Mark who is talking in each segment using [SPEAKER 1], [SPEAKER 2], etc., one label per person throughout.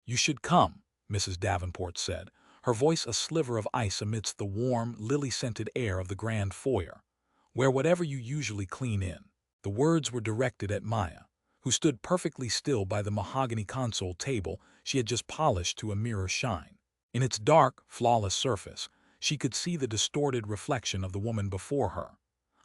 [SPEAKER 1] "You should come," Mrs. Davenport said, her voice a sliver of ice amidst the warm, lily-scented air of the grand foyer. "Wear whatever you usually clean in." The words were directed at Maya, who stood perfectly still by the mahogany console table she had just polished to a mirror shine. In its dark, flawless surface, she could see the distorted reflection of the woman before her,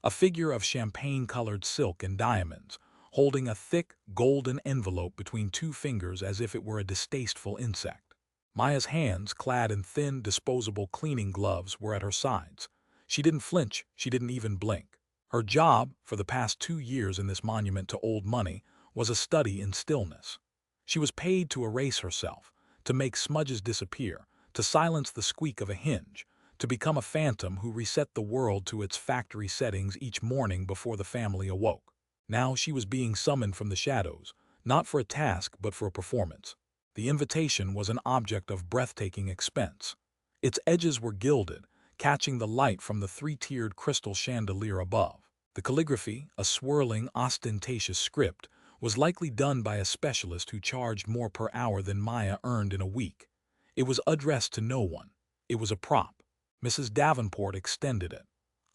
[SPEAKER 1] a figure of champagne-colored silk and diamonds, holding a thick, golden envelope between two fingers as if it were a distasteful insect. Maya's hands, clad in thin, disposable cleaning gloves, were at her sides. She didn't flinch, she didn't even blink. Her job, for the past 2 years in this monument to old money, was a study in stillness. She was paid to erase herself, to make smudges disappear, to silence the squeak of a hinge, to become a phantom who reset the world to its factory settings each morning before the family awoke. Now she was being summoned from the shadows, not for a task but for a performance. The invitation was an object of breathtaking expense. Its edges were gilded, catching the light from the three-tiered crystal chandelier above. The calligraphy, a swirling, ostentatious script, was likely done by a specialist who charged more per hour than Maya earned in a week. It was addressed to no one. It was a prop. Mrs. Davenport extended it.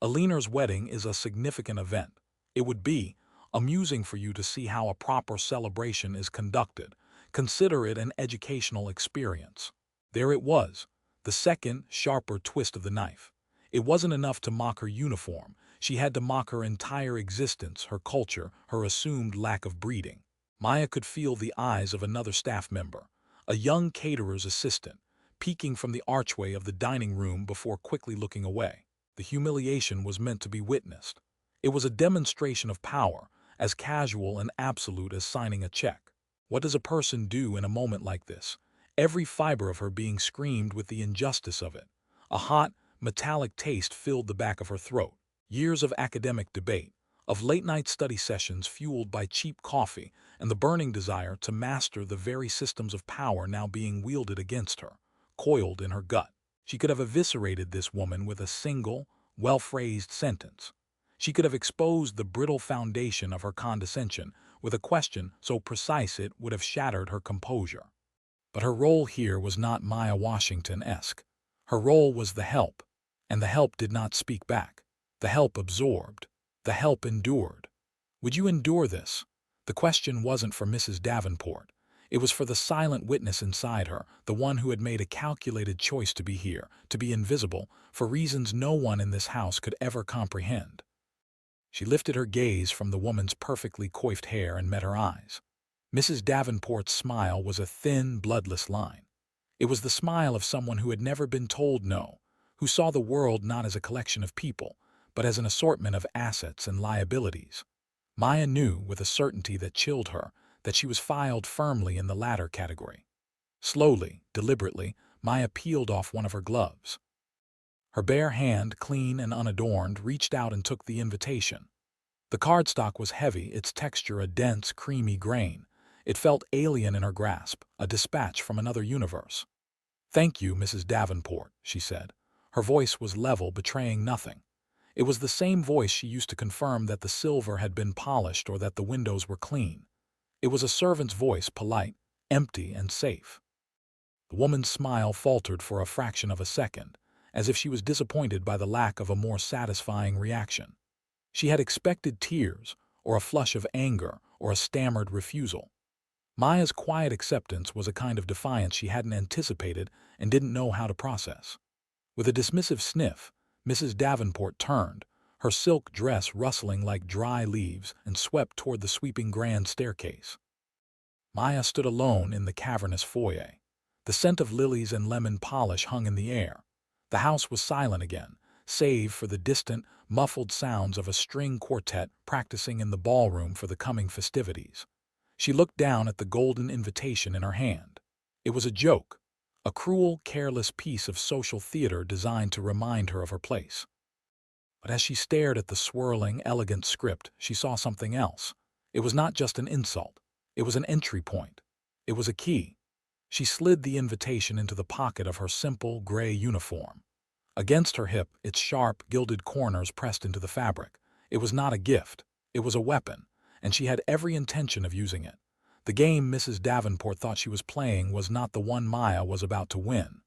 [SPEAKER 1] "Aliner's wedding is a significant event. It would be amusing for you to see how a proper celebration is conducted. Consider it an educational experience." There it was, the second, sharper twist of the knife. It wasn't enough to mock her uniform. She had to mock her entire existence, her culture, her assumed lack of breeding. Maya could feel the eyes of another staff member, a young caterer's assistant, peeking from the archway of the dining room before quickly looking away. The humiliation was meant to be witnessed. It was a demonstration of power, as casual and absolute as signing a check. What does a person do in a moment like this? Every fiber of her being screamed with the injustice of it. A hot, metallic taste filled the back of her throat. Years of academic debate, of late-night study sessions fueled by cheap coffee, and the burning desire to master the very systems of power now being wielded against her, coiled in her gut. She could have eviscerated this woman with a single, well-phrased sentence. She could have exposed the brittle foundation of her condescension with a question so precise it would have shattered her composure. But her role here was not Maya Washington-esque. Her role was the help, and the help did not speak back. The help absorbed. The help endured. Would you endure this? The question wasn't for Mrs. Davenport. It was for the silent witness inside her, the one who had made a calculated choice to be here, to be invisible, for reasons no one in this house could ever comprehend. She lifted her gaze from the woman's perfectly coiffed hair and met her eyes. Mrs. Davenport's smile was a thin, bloodless line. It was the smile of someone who had never been told no, who saw the world not as a collection of people, but as an assortment of assets and liabilities. Maya knew, with a certainty that chilled her, that she was filed firmly in the latter category. Slowly, deliberately, Maya peeled off one of her gloves. Her bare hand, clean and unadorned, reached out and took the invitation. The cardstock was heavy, its texture a dense, creamy grain. It felt alien in her grasp, a dispatch from another universe. "Thank you, Mrs. Davenport," she said. Her voice was level, betraying nothing. It was the same voice she used to confirm that the silver had been polished or that the windows were clean. It was a servant's voice, polite, empty, and safe. The woman's smile faltered for a fraction of a second, as if she was disappointed by the lack of a more satisfying reaction. She had expected tears, or a flush of anger, or a stammered refusal. Maya's quiet acceptance was a kind of defiance she hadn't anticipated and didn't know how to process. With a dismissive sniff, Mrs. Davenport turned, her silk dress rustling like dry leaves, and swept toward the sweeping grand staircase. Maya stood alone in the cavernous foyer. The scent of lilies and lemon polish hung in the air. The house was silent again, save for the distant, muffled sounds of a string quartet practicing in the ballroom for the coming festivities. She looked down at the golden invitation in her hand. It was a joke, a cruel, careless piece of social theater designed to remind her of her place. But as she stared at the swirling, elegant script, she saw something else. It was not just an insult. It was an entry point. It was a key. She slid the invitation into the pocket of her simple, gray uniform. Against her hip, its sharp, gilded corners pressed into the fabric. It was not a gift. It was a weapon, and she had every intention of using it. The game Mrs. Davenport thought she was playing was not the one Maya was about to win.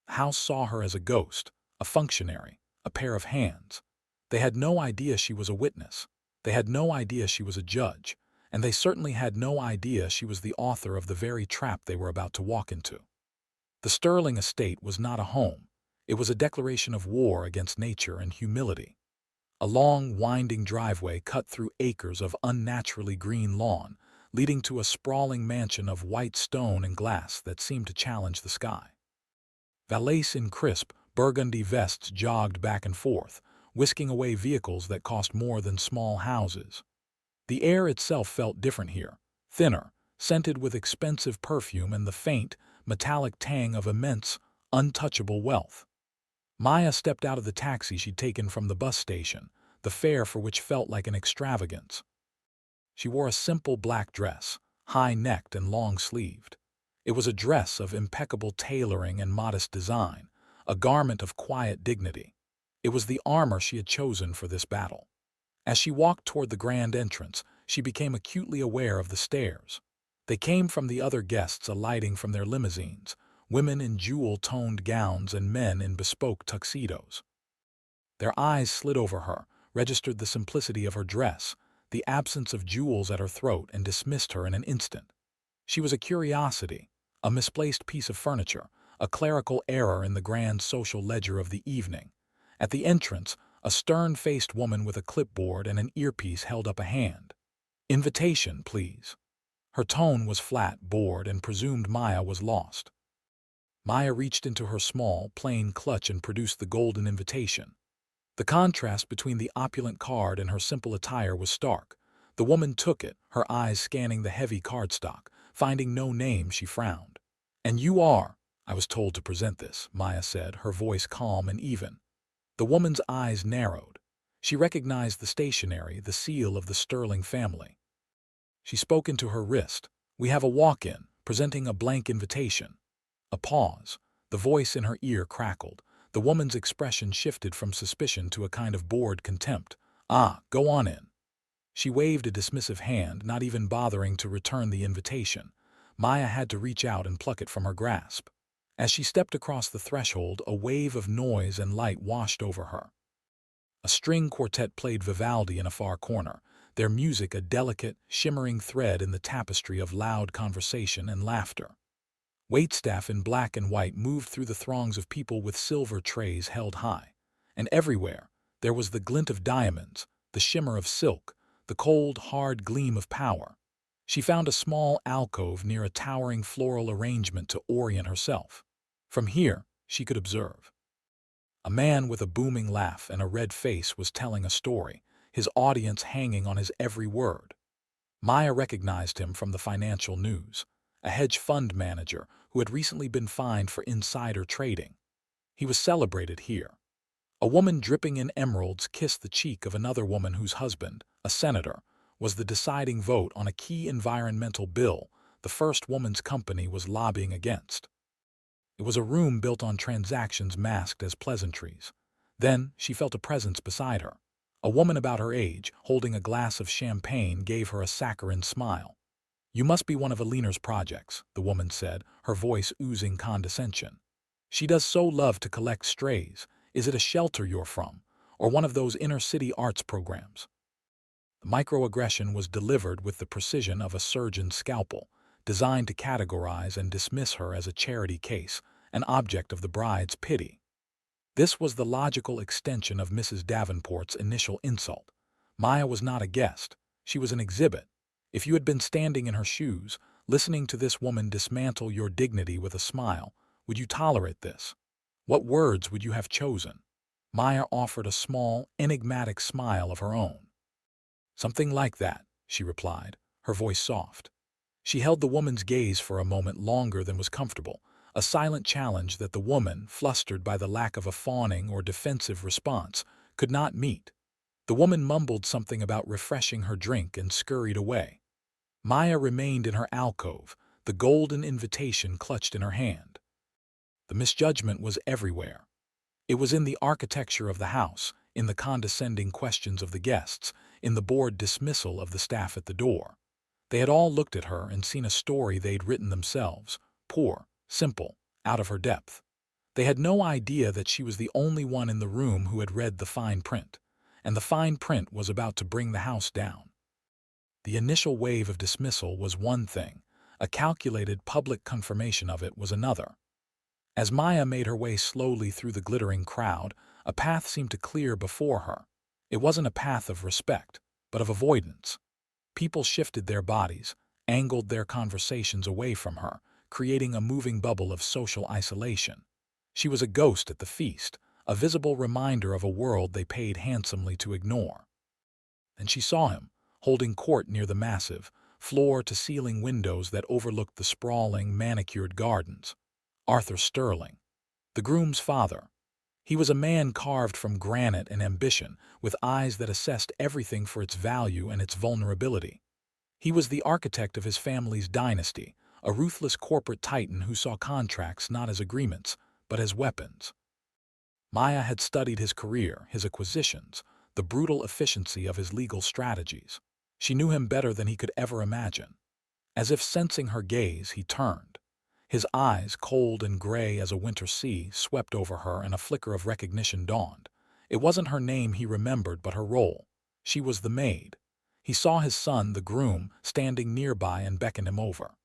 [SPEAKER 1] The house saw her as a ghost, a functionary, a pair of hands. They had no idea she was a witness. They had no idea she was a judge, and they certainly had no idea she was the author of the very trap they were about to walk into. The Sterling estate was not a home. It was a declaration of war against nature and humility. A long, winding driveway cut through acres of unnaturally green lawn, leading to a sprawling mansion of white stone and glass that seemed to challenge the sky. Valets in crisp, burgundy vests jogged back and forth, whisking away vehicles that cost more than small houses. The air itself felt different here, thinner, scented with expensive perfume and the faint, metallic tang of immense, untouchable wealth. Maya stepped out of the taxi she'd taken from the bus station, the fare for which felt like an extravagance. She wore a simple black dress, high-necked and long-sleeved. It was a dress of impeccable tailoring and modest design, a garment of quiet dignity. It was the armor she had chosen for this battle. As she walked toward the grand entrance, she became acutely aware of the stares. They came from the other guests alighting from their limousines, women in jewel-toned gowns and men in bespoke tuxedos. Their eyes slid over her, registered the simplicity of her dress, the absence of jewels at her throat, and dismissed her in an instant. She was a curiosity, a misplaced piece of furniture, a clerical error in the grand social ledger of the evening. At the entrance, a stern-faced woman with a clipboard and an earpiece held up a hand. "Invitation, please." Her tone was flat, bored, and presumed Maya was lost. Maya reached into her small, plain clutch and produced the golden invitation. The contrast between the opulent card and her simple attire was stark. The woman took it, her eyes scanning the heavy cardstock. Finding no name, she frowned. "And you are, I was told to present this," Maya said, her voice calm and even. The woman's eyes narrowed. She recognized the stationery, the seal of the Sterling family. She spoke into her wrist. "We have a walk-in, presenting a blank invitation." A pause. The voice in her ear crackled. The woman's expression shifted from suspicion to a kind of bored contempt. "Ah, go on in." She waved a dismissive hand, not even bothering to return the invitation. Maya had to reach out and pluck it from her grasp. As she stepped across the threshold, a wave of noise and light washed over her. A string quartet played Vivaldi in a far corner, their music a delicate, shimmering thread in the tapestry of loud conversation and laughter. Waitstaff in black and white moved through the throngs of people with silver trays held high. And everywhere, there was the glint of diamonds, the shimmer of silk, the cold, hard gleam of power. She found a small alcove near a towering floral arrangement to orient herself. From here, she could observe. A man with a booming laugh and a red face was telling a story, his audience hanging on his every word. Maya recognized him from the financial news, a hedge fund manager who had recently been fined for insider trading. He was celebrated here. A woman dripping in emeralds kissed the cheek of another woman whose husband, a senator, was the deciding vote on a key environmental bill the first woman's company was lobbying against. It was a room built on transactions masked as pleasantries. Then she felt a presence beside her. A woman about her age, holding a glass of champagne, gave her a saccharine smile. "You must be one of Alina's projects," the woman said, her voice oozing condescension. "She does so love to collect strays. Is it a shelter you're from, or one of those inner-city arts programs?" The microaggression was delivered with the precision of a surgeon's scalpel, designed to categorize and dismiss her as a charity case, an object of the bride's pity. This was the logical extension of Mrs. Davenport's initial insult. Maya was not a guest. She was an exhibit. If you had been standing in her shoes, listening to this woman dismantle your dignity with a smile, would you tolerate this? What words would you have chosen? Maya offered a small, enigmatic smile of her own. "Something like that," she replied, her voice soft. She held the woman's gaze for a moment longer than was comfortable, a silent challenge that the woman, flustered by the lack of a fawning or defensive response, could not meet. The woman mumbled something about refreshing her drink and scurried away. Maya remained in her alcove, the golden invitation clutched in her hand. The misjudgment was everywhere. It was in the architecture of the house, in the condescending questions of the guests, in the bored dismissal of the staff at the door. They had all looked at her and seen a story they'd written themselves, poor, simple, out of her depth. They had no idea that she was the only one in the room who had read the fine print, and the fine print was about to bring the house down. The initial wave of dismissal was one thing, a calculated public confirmation of it was another. As Maya made her way slowly through the glittering crowd, a path seemed to clear before her. It wasn't a path of respect, but of avoidance. People shifted their bodies, angled their conversations away from her, creating a moving bubble of social isolation. She was a ghost at the feast, a visible reminder of a world they paid handsomely to ignore. And she saw him, holding court near the massive, floor-to-ceiling windows that overlooked the sprawling, manicured gardens. Arthur Sterling, the groom's father. He was a man carved from granite and ambition, with eyes that assessed everything for its value and its vulnerability. He was the architect of his family's dynasty, a ruthless corporate titan who saw contracts not as agreements, but as weapons. Maya had studied his career, his acquisitions, the brutal efficiency of his legal strategies. She knew him better than he could ever imagine. As if sensing her gaze, he turned. His eyes, cold and gray as a winter sea, swept over her and a flicker of recognition dawned. It wasn't her name he remembered, but her role. She was the maid. He saw his son, the groom, standing nearby and beckoned him over.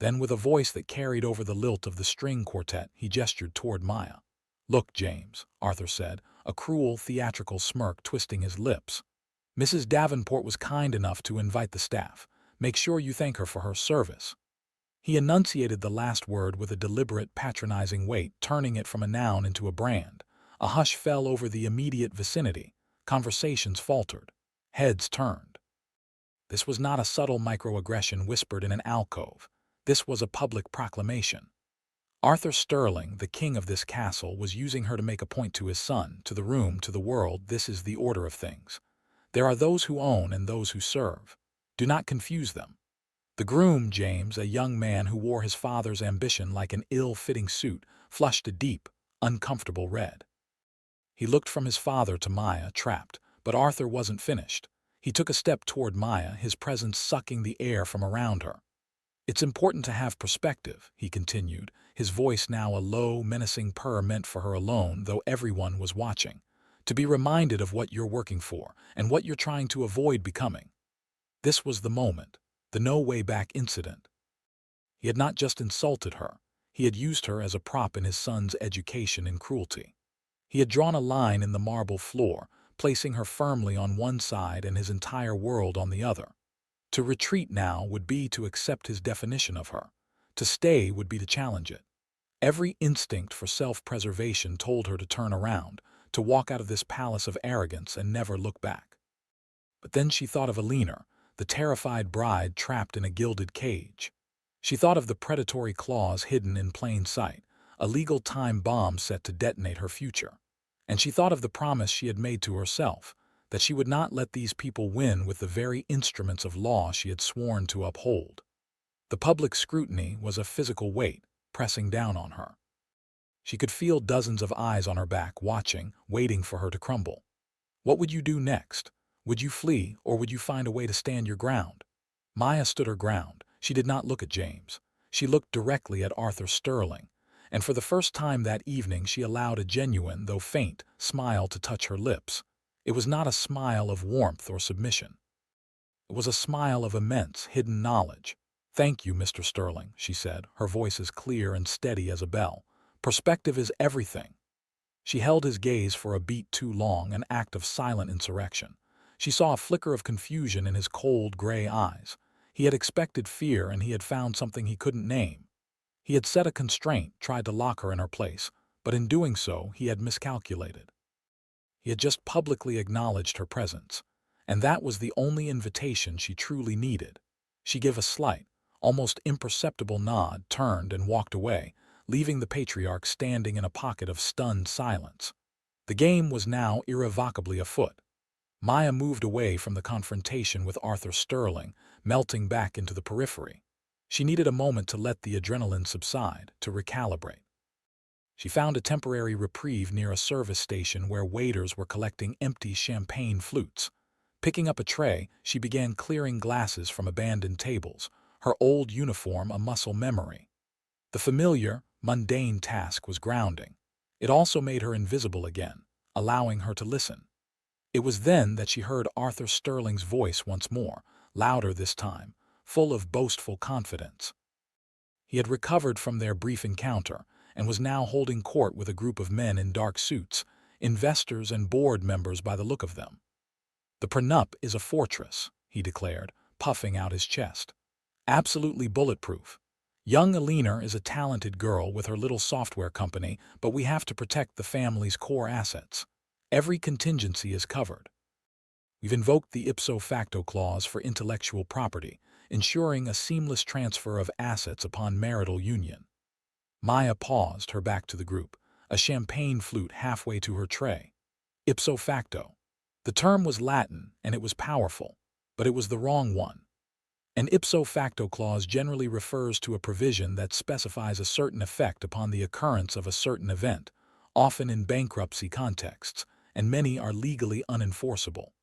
[SPEAKER 1] Then, with a voice that carried over the lilt of the string quartet, he gestured toward Maya. "Look, James," Arthur said, a cruel, theatrical smirk twisting his lips. "Mrs. Davenport was kind enough to invite the staff. Make sure you thank her for her service." He enunciated the last word with a deliberate, patronizing weight, turning it from a noun into a brand. A hush fell over the immediate vicinity. Conversations faltered. Heads turned. This was not a subtle microaggression whispered in an alcove. This was a public proclamation. Arthur Sterling, the king of this castle, was using her to make a point to his son, to the room, to the world. This is the order of things. There are those who own and those who serve. Do not confuse them. The groom, James, a young man who wore his father's ambition like an ill-fitting suit, flushed a deep, uncomfortable red. He looked from his father to Maya, trapped, but Arthur wasn't finished. He took a step toward Maya, his presence sucking the air from around her. "It's important to have perspective," he continued, his voice now a low, menacing purr meant for her alone, though everyone was watching. "To be reminded of what you're working for and what you're trying to avoid becoming." This was the moment. The no-way-back incident. He had not just insulted her, he had used her as a prop in his son's education in cruelty. He had drawn a line in the marble floor, placing her firmly on one side and his entire world on the other. To retreat now would be to accept his definition of her. To stay would be to challenge it. Every instinct for self-preservation told her to turn around, to walk out of this palace of arrogance and never look back. But then she thought of Alina, the terrified bride trapped in a gilded cage. She thought of the predatory clause hidden in plain sight, a legal time bomb set to detonate her future. And she thought of the promise she had made to herself, that she would not let these people win with the very instruments of law she had sworn to uphold. The public scrutiny was a physical weight, pressing down on her. She could feel dozens of eyes on her back, watching, waiting for her to crumble. What would you do next? Would you flee, or would you find a way to stand your ground? Maya stood her ground. She did not look at James. She looked directly at Arthur Sterling, and for the first time that evening she allowed a genuine, though faint, smile to touch her lips. It was not a smile of warmth or submission. It was a smile of immense, hidden knowledge. "Thank you, Mr. Sterling," she said, her voice as clear and steady as a bell. "Perspective is everything." She held his gaze for a beat too long, an act of silent insurrection. She saw a flicker of confusion in his cold, gray eyes. He had expected fear, and he had found something he couldn't name. He had set a constraint, tried to lock her in her place, but in doing so, he had miscalculated. He had just publicly acknowledged her presence, and that was the only invitation she truly needed. She gave a slight, almost imperceptible nod, turned, and walked away, leaving the patriarch standing in a pocket of stunned silence. The game was now irrevocably afoot. Maya moved away from the confrontation with Arthur Sterling, melting back into the periphery. She needed a moment to let the adrenaline subside, to recalibrate. She found a temporary reprieve near a service station where waiters were collecting empty champagne flutes. Picking up a tray, she began clearing glasses from abandoned tables, her old uniform a muscle memory. The familiar, mundane task was grounding. It also made her invisible again, allowing her to listen. It was then that she heard Arthur Sterling's voice once more, louder this time, full of boastful confidence. He had recovered from their brief encounter and was now holding court with a group of men in dark suits, investors and board members by the look of them. "The prenup is a fortress," he declared, puffing out his chest. "Absolutely bulletproof. Young Alina is a talented girl with her little software company, but we have to protect the family's core assets. Every contingency is covered. We've invoked the ipso facto clause for intellectual property, ensuring a seamless transfer of assets upon marital union." Maya paused, her back to the group, a champagne flute halfway to her tray. Ipso facto. The term was Latin, and it was powerful, but it was the wrong one. An ipso facto clause generally refers to a provision that specifies a certain effect upon the occurrence of a certain event, often in bankruptcy contexts, and many are legally unenforceable.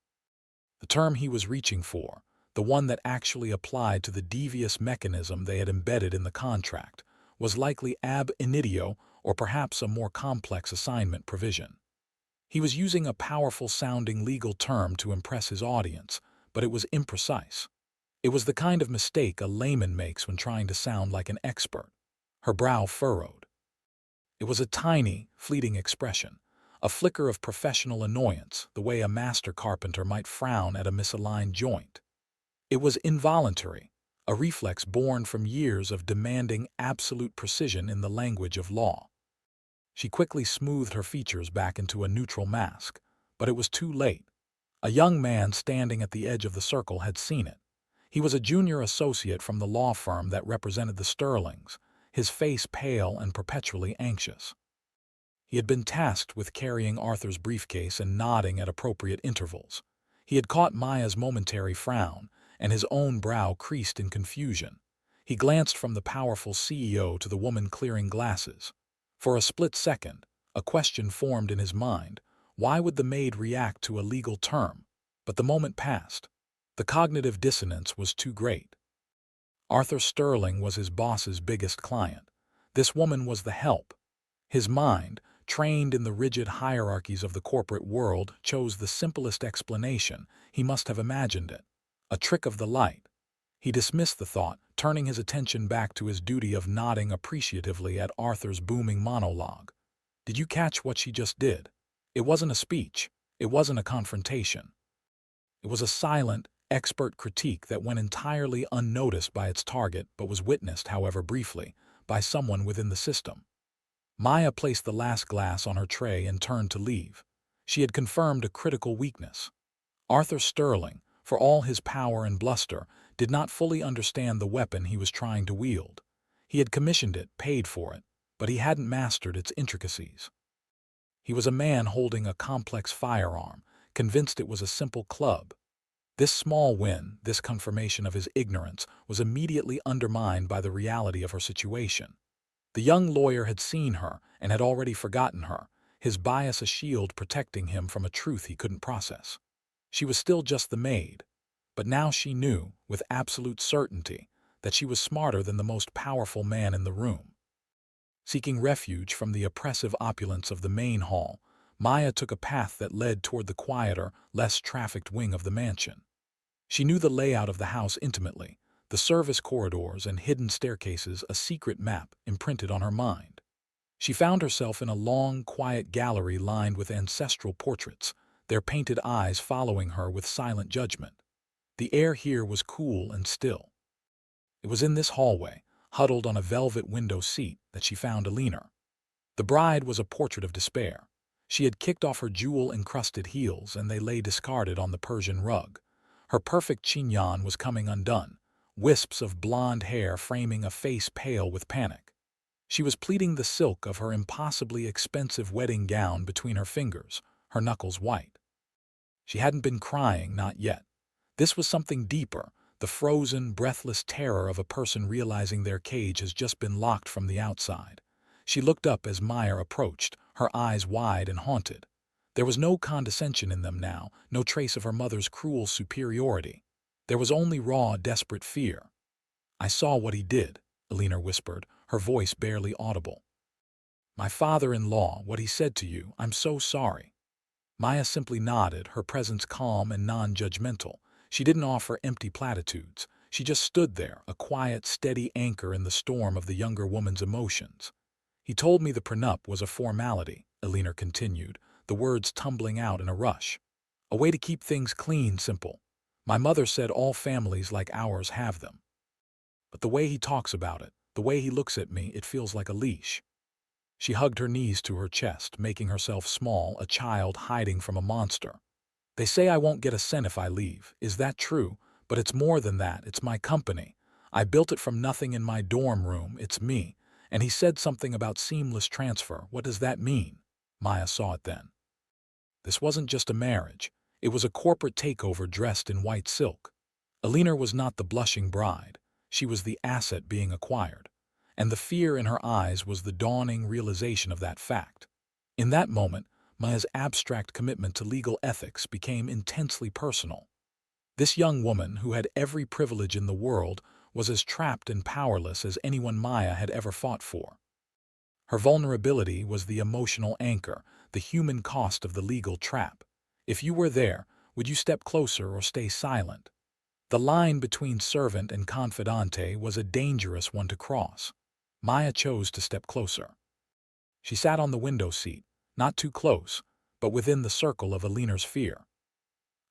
[SPEAKER 1] The term he was reaching for, the one that actually applied to the devious mechanism they had embedded in the contract, was likely ab initio or perhaps a more complex assignment provision. He was using a powerful-sounding legal term to impress his audience, but it was imprecise. It was the kind of mistake a layman makes when trying to sound like an expert. Her brow furrowed. It was a tiny, fleeting expression, a flicker of professional annoyance, the way a master carpenter might frown at a misaligned joint. It was involuntary, a reflex born from years of demanding absolute precision in the language of law. She quickly smoothed her features back into a neutral mask, but it was too late. A young man standing at the edge of the circle had seen it. He was a junior associate from the law firm that represented the Sterlings, his face pale and perpetually anxious. He had been tasked with carrying Arthur's briefcase and nodding at appropriate intervals. He had caught Maya's momentary frown, and his own brow creased in confusion. He glanced from the powerful CEO to the woman clearing glasses. For a split second, a question formed in his mind: why would the maid react to a legal term? But the moment passed. The cognitive dissonance was too great. Arthur Sterling was his boss's biggest client. This woman was the help. His mind, trained in the rigid hierarchies of the corporate world, chose the simplest explanation. He must have imagined it. A trick of the light. He dismissed the thought, turning his attention back to his duty of nodding appreciatively at Arthur's booming monologue. "Did you catch what she just did? It wasn't a speech. It wasn't a confrontation. It was a silent, expert critique that went entirely unnoticed by its target but was witnessed, however briefly, by someone within the system." Maya placed the last glass on her tray and turned to leave. She had confirmed a critical weakness. Arthur Sterling, for all his power and bluster, did not fully understand the weapon he was trying to wield. He had commissioned it, paid for it, but he hadn't mastered its intricacies. He was a man holding a complex firearm, convinced it was a simple club. This small win, this confirmation of his ignorance, was immediately undermined by the reality of her situation. The young lawyer had seen her and had already forgotten her, his bias a shield protecting him from a truth he couldn't process. She was still just the maid, but now she knew, with absolute certainty, that she was smarter than the most powerful man in the room. Seeking refuge from the oppressive opulence of the main hall, Maya took a path that led toward the quieter, less trafficked wing of the mansion. She knew the layout of the house intimately, the service corridors and hidden staircases, a secret map imprinted on her mind. She found herself in a long, quiet gallery lined with ancestral portraits, their painted eyes following her with silent judgment. The air here was cool and still. It was in this hallway, huddled on a velvet window seat, that she found Alina. The bride was a portrait of despair. She had kicked off her jewel-encrusted heels, and they lay discarded on the Persian rug. Her perfect chignon was coming undone, wisps of blonde hair framing a face pale with panic. She was pleating the silk of her impossibly expensive wedding gown between her fingers, her knuckles white. She hadn't been crying, not yet. This was something deeper, the frozen, breathless terror of a person realizing their cage has just been locked from the outside. She looked up as Maya approached, her eyes wide and haunted. There was no condescension in them now, no trace of her mother's cruel superiority. There was only raw, desperate fear. "I saw what he did," Alina whispered, her voice barely audible. "My father-in-law, what he said to you, I'm so sorry." Maya simply nodded, her presence calm and non-judgmental. She didn't offer empty platitudes. She just stood there, a quiet, steady anchor in the storm of the younger woman's emotions. "He told me the prenup was a formality," Alina continued, the words tumbling out in a rush. "A way to keep things clean, simple. My mother said all families like ours have them. But the way he talks about it, the way he looks at me, it feels like a leash." She hugged her knees to her chest, making herself small, a child hiding from a monster. "They say I won't get a cent if I leave. Is that true? But it's more than that. It's my company. I built it from nothing in my dorm room. It's me. And he said something about seamless transfer. What does that mean?" Maya saw it then. This wasn't just a marriage. It was a corporate takeover dressed in white silk. Alina was not the blushing bride. She was the asset being acquired. And the fear in her eyes was the dawning realization of that fact. In that moment, Maya's abstract commitment to legal ethics became intensely personal. This young woman, who had every privilege in the world, was as trapped and powerless as anyone Maya had ever fought for. Her vulnerability was the emotional anchor, the human cost of the legal trap. If you were there, would you step closer or stay silent? The line between servant and confidante was a dangerous one to cross. Maya chose to step closer. She sat on the window seat, not too close, but within the circle of Alina's fear.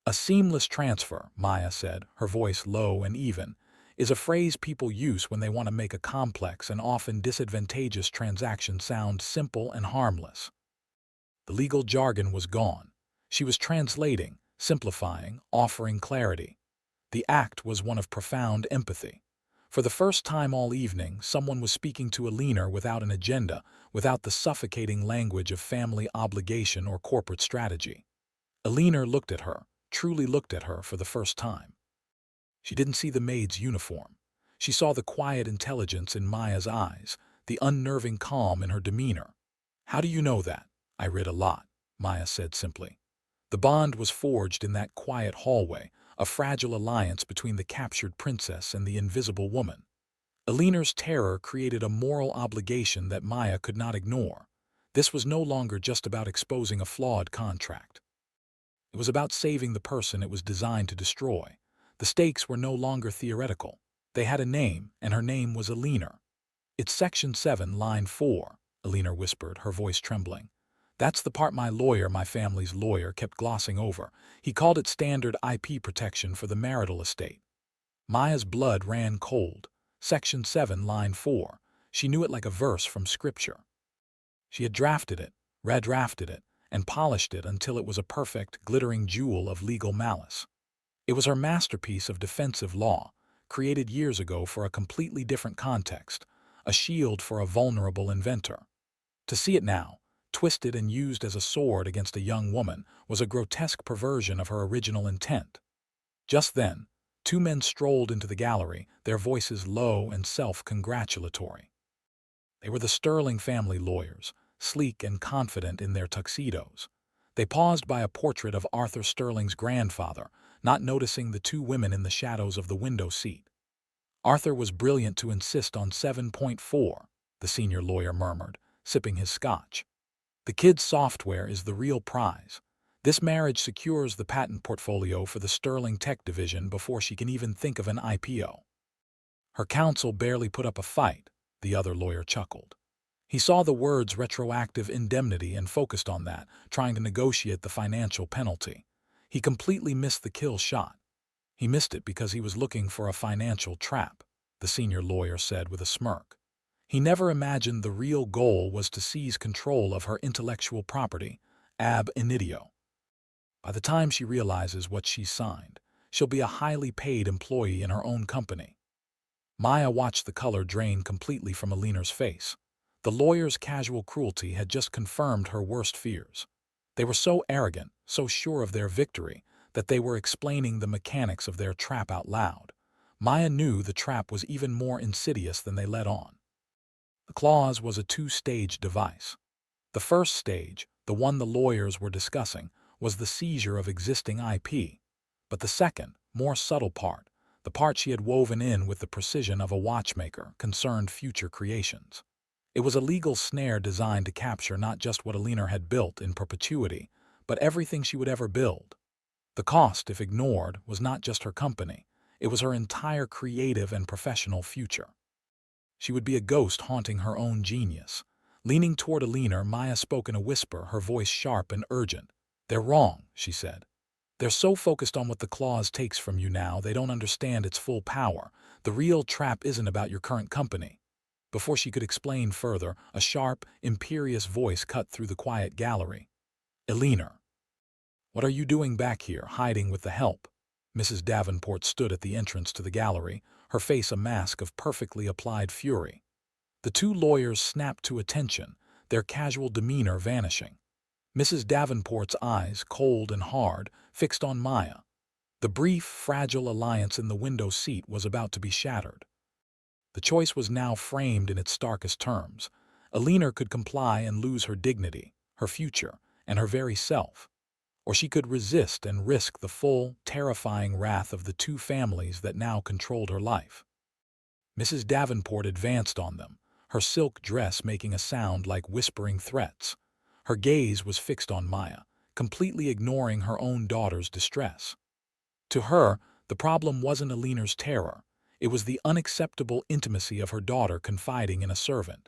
[SPEAKER 1] "A seamless transfer," Maya said, her voice low and even, "is a phrase people use when they want to make a complex and often disadvantageous transaction sound simple and harmless." The legal jargon was gone. She was translating, simplifying, offering clarity. The act was one of profound empathy. For the first time all evening, someone was speaking to Alina without an agenda, without the suffocating language of family obligation or corporate strategy. Alina looked at her, truly looked at her for the first time. She didn't see the maid's uniform. She saw the quiet intelligence in Maya's eyes, the unnerving calm in her demeanor. "How do you know that?" "I read a lot," Maya said simply. The bond was forged in that quiet hallway, a fragile alliance between the captured princess and the invisible woman. Alina's terror created a moral obligation that Maya could not ignore. This was no longer just about exposing a flawed contract. It was about saving the person it was designed to destroy. The stakes were no longer theoretical. They had a name, and her name was Alina. "It's Section 7, Line 4, Alina whispered, her voice trembling. "That's the part my family's lawyer, kept glossing over. He called it standard IP protection for the marital estate." Maya's blood ran cold. Section 7, Line 4. She knew it like a verse from Scripture. She had drafted it, redrafted it, and polished it until it was a perfect, glittering jewel of legal malice. It was her masterpiece of defensive law, created years ago for a completely different context, a shield for a vulnerable inventor. To see it now, twisted and used as a sword against a young woman, was a grotesque perversion of her original intent. Just then, two men strolled into the gallery, their voices low and self-congratulatory. They were the Sterling family lawyers, sleek and confident in their tuxedos. They paused by a portrait of Arthur Sterling's grandfather, not noticing the two women in the shadows of the window seat. "Arthur was brilliant to insist on 7.4, the senior lawyer murmured, sipping his scotch. "The kid's software is the real prize. This marriage secures the patent portfolio for the Sterling Tech division before she can even think of an IPO. Her counsel barely put up a fight," the other lawyer chuckled. He saw the words retroactive indemnity and focused on that, trying to negotiate the financial penalty. He completely missed the kill shot. He missed it because he was looking for a financial trap, the senior lawyer said with a smirk. He never imagined the real goal was to seize control of her intellectual property, ab initio. By the time she realizes what she signed, she'll be a highly paid employee in her own company. Maya watched the color drain completely from Alina's face. The lawyer's casual cruelty had just confirmed her worst fears. They were so arrogant, so sure of their victory, that they were explaining the mechanics of their trap out loud. Maya knew the trap was even more insidious than they let on. The clause was a two-stage device. The first stage, the one the lawyers were discussing, was the seizure of existing IP. But the second, more subtle part, the part she had woven in with the precision of a watchmaker, concerned future creations. It was a legal snare designed to capture not just what Alina had built in perpetuity, but everything she would ever build. The cost, if ignored, was not just her company. It was her entire creative and professional future. She would be a ghost haunting her own genius. Leaning toward Alina, Maya spoke in a whisper, her voice sharp and urgent. "They're wrong," she said. "They're so focused on what the clause takes from you now, they don't understand its full power. The real trap isn't about your current company." Before she could explain further, a sharp, imperious voice cut through the quiet gallery. "Alina, what are you doing back here, hiding with the help?" Mrs. Davenport stood at the entrance to the gallery, her face a mask of perfectly applied fury. The two lawyers snapped to attention, their casual demeanor vanishing. Mrs. Davenport's eyes, cold and hard, fixed on Maya. The brief, fragile alliance in the window seat was about to be shattered. The choice was now framed in its starkest terms. Alina could comply and lose her dignity, her future, and her very self. Or she could resist and risk the full, terrifying wrath of the two families that now controlled her life. Mrs. Davenport advanced on them, her silk dress making a sound like whispering threats. Her gaze was fixed on Maya, completely ignoring her own daughter's distress. To her, the problem wasn't Alina's terror. It was the unacceptable intimacy of her daughter confiding in a servant.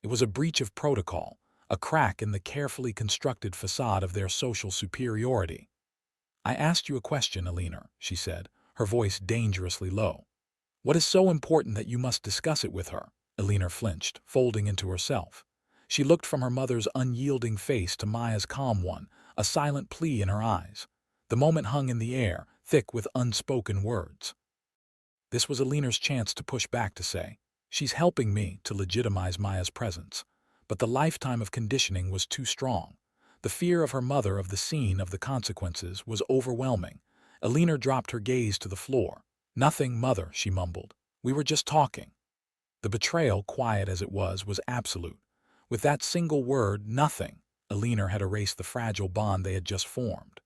[SPEAKER 1] It was a breach of protocol, a crack in the carefully constructed facade of their social superiority. "I asked you a question, Alina," she said, her voice dangerously low. "What is so important that you must discuss it with her?" Alina flinched, folding into herself. She looked from her mother's unyielding face to Maya's calm one, a silent plea in her eyes. The moment hung in the air, thick with unspoken words. This was Alina's chance to push back, to say, "She's helping me," to legitimize Maya's presence. But the lifetime of conditioning was too strong. The fear of her mother, of the scene, of the consequences, was overwhelming. Alina dropped her gaze to the floor. "Nothing, mother," she mumbled. "We were just talking." The betrayal, quiet as it was absolute. With that single word, nothing, Alina had erased the fragile bond they had just formed.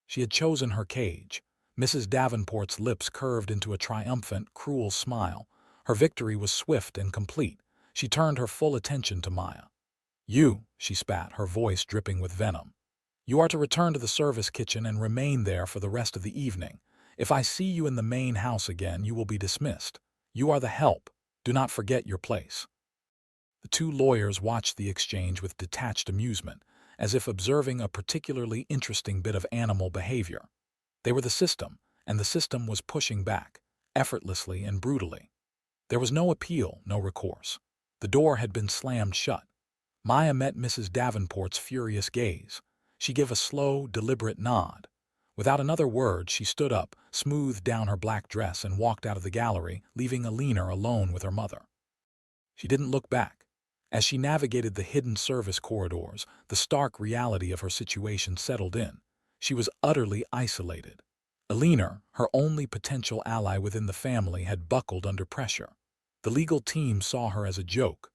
[SPEAKER 1] She had chosen her cage. Mrs. Davenport's lips curved into a triumphant, cruel smile. Her victory was swift and complete. She turned her full attention to Maya. "You," she spat, her voice dripping with venom. "You are to return to the service kitchen and remain there for the rest of the evening. If I see you in the main house again, you will be dismissed. You are the help. Do not forget your place." The two lawyers watched the exchange with detached amusement, as if observing a particularly interesting bit of animal behavior. They were the system, and the system was pushing back, effortlessly and brutally. There was no appeal, no recourse. The door had been slammed shut. Maya met Mrs. Davenport's furious gaze. She gave a slow, deliberate nod. Without another word, she stood up, smoothed down her black dress, and walked out of the gallery, leaving Alina alone with her mother. She didn't look back. As she navigated the hidden service corridors, the stark reality of her situation settled in. She was utterly isolated. Alina, her only potential ally within the family, had buckled under pressure. The legal team saw her as a joke.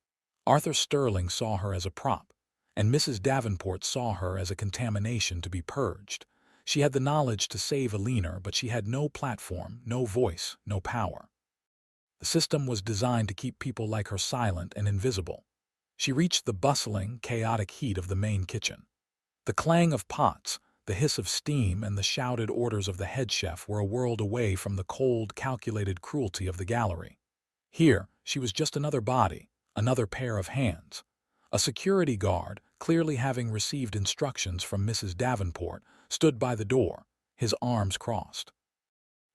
[SPEAKER 1] Arthur Sterling saw her as a prop, and Mrs. Davenport saw her as a contamination to be purged. She had the knowledge to save Alina, but she had no platform, no voice, no power. The system was designed to keep people like her silent and invisible. She reached the bustling, chaotic heat of the main kitchen. The clang of pots, the hiss of steam, and the shouted orders of the head chef were a world away from the cold, calculated cruelty of the gallery. Here, she was just another body, another pair of hands. A security guard, clearly having received instructions from Mrs. Davenport, stood by the door, his arms crossed.